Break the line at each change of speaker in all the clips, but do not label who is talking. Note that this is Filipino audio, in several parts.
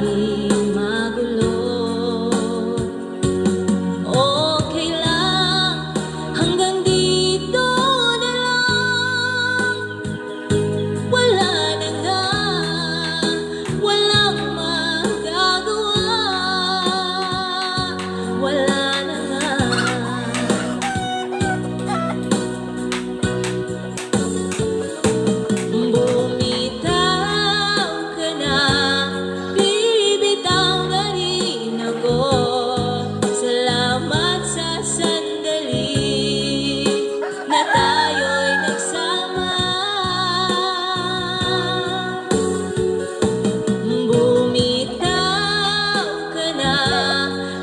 laging magulo. Okay lang, hanggang dito na lang. Wala na nga, walang magagawa. Wala na nga. Bumitaw ka na, bibitaw na rin ako. Salamat sa sandali na tayo'y nagsama. Bumitaw ka na,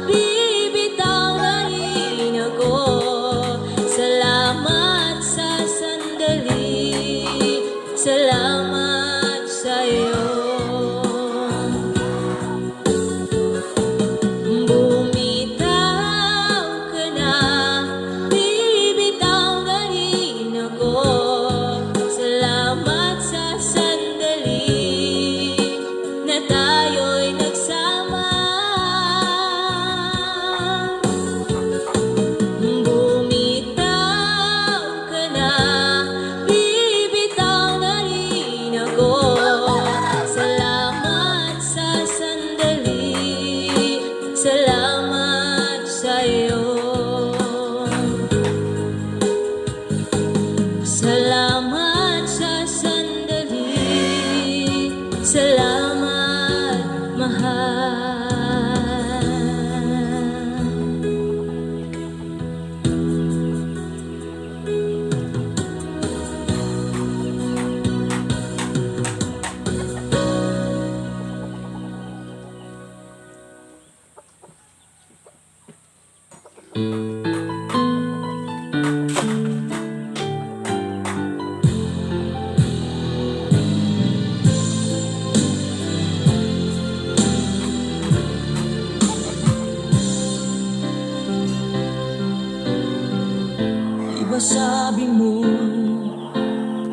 bibitaw na rin ako. Salamat sa sandali, salamat sa'yo. Bumitaw ka na, bibitaw na rin ako. Salamat sa sandali na tayo'y nagsama. Bumitaw ka na, bibitaw na rin ako. Salamat sa sandali, salamat sa'yo. Salamat sa sandali, salamat mahal.
Diba sabi mo,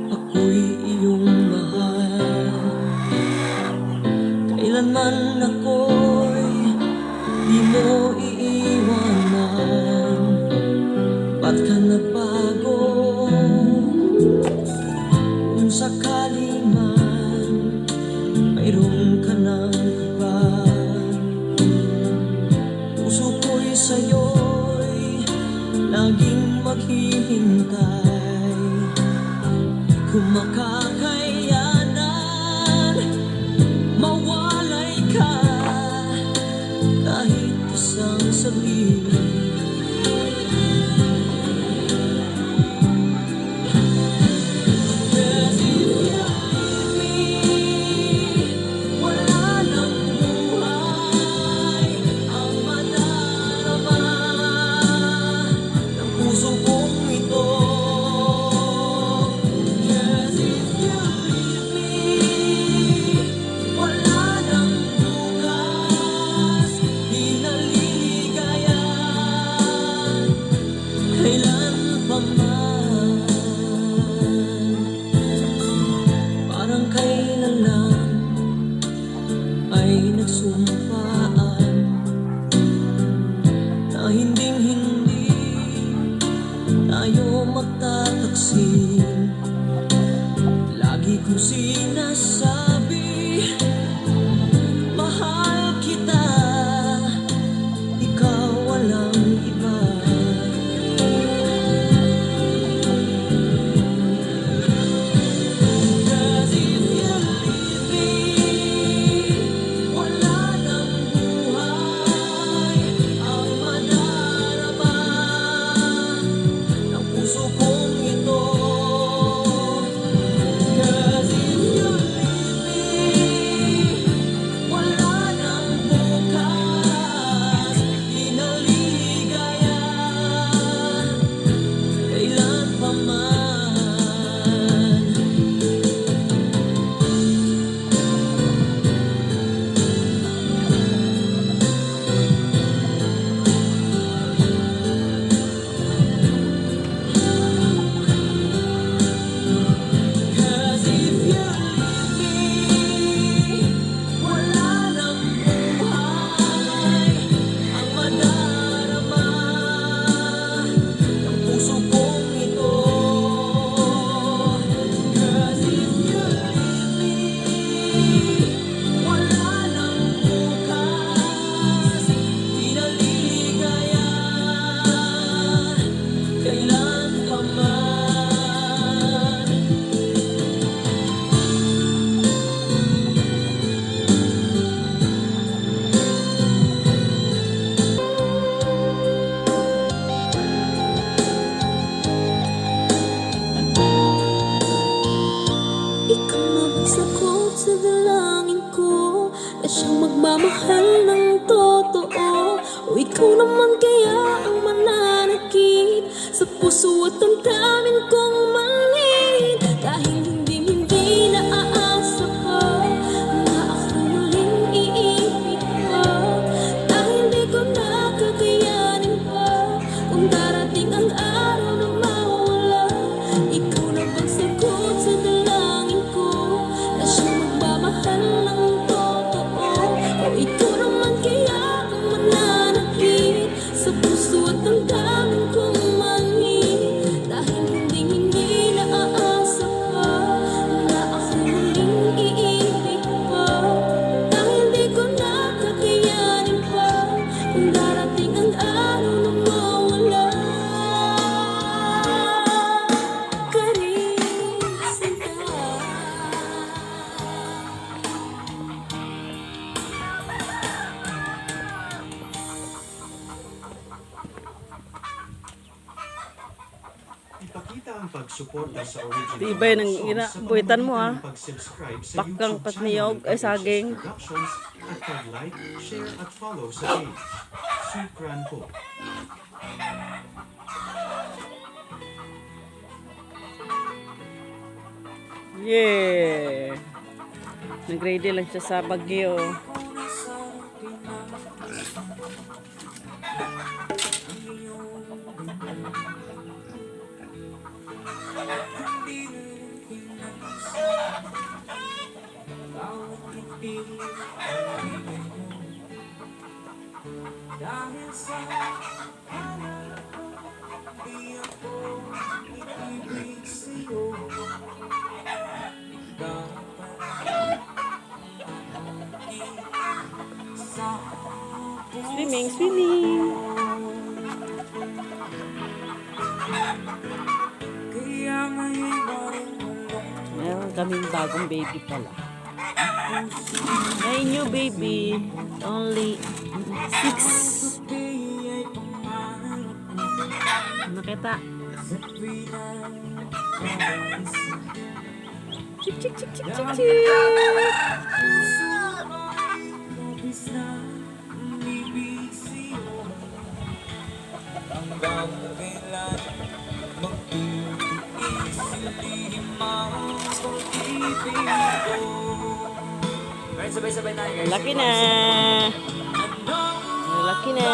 ako'y iyong mahal? Kailanman ako'y di mo iiwanan. Ba't ka nagbago? Kung sakali man mayroon ka ng iba, puso ko'y sa'yo'y laging maghihintay. Kung makakayanan, mawalay ka kahit isang saglit. Cause if you leave me, wala nang buhay ang madarama ng puso kong ito. Cause if you leave me, wala nang bukas, di naliligayan kailan pa man. Parang kailan lang ay nagsumpaan na hinding-hindi tayo magtataksin. Lagi kong sinasabi, mahal kita, ikaw walang iba. Cause if you leave me, wala nang buhay ang madarama ng puso kong ito.
magmamahal ng totoo? O ikaw naman kaya ang mananakit sa puso at damdamin kong maliit? Dahil hindi naaasa pa na ako muling iibig pa. Dahil di ko nakakayanin pa kung darating ang araw na mawala. Ikaw na bang sagot sa dalangin ko na siyang magmamahal ng totoo? O ikaw naman kaya ang mananakit sa puso at damdamin kong maliit? Dahil hindi naaasa pa na ako muling iibig pa. Dahil di ko nakakayanin pa kung darating ang araw na mawala ka rin sila.
Ipakita ang pagsuporta sa original
Tibay ng
songs
inabuhitan mo,
sa
ah.
pamamagitan ng pag-subscribe sa
Bakang
YouTube
patniyog,
channel
ay
ng
saging.
Precious Productions at pag-like, share at follow sa page. Sukran po.
Yeah! Nag-ready lang siya sa Baguio.
Dahil sa di ako ibibig sa'yo. Ikaw sa
Swimming, swimming!
kaya ngayon maring
Meron kaming bagong baby pala. Ay, new baby. Only 6.
ay pangarap
Nakita.
sa tuwinang
Chik, chik, chik, chik, chik,
Dahil
chik.
puso ay labis na umibig sa'yo. Hanggang kailan magtitiis silihim ang pag-ibig ko. Sabay-sabay tayo guys.
Laki na.
Ano
Laki na.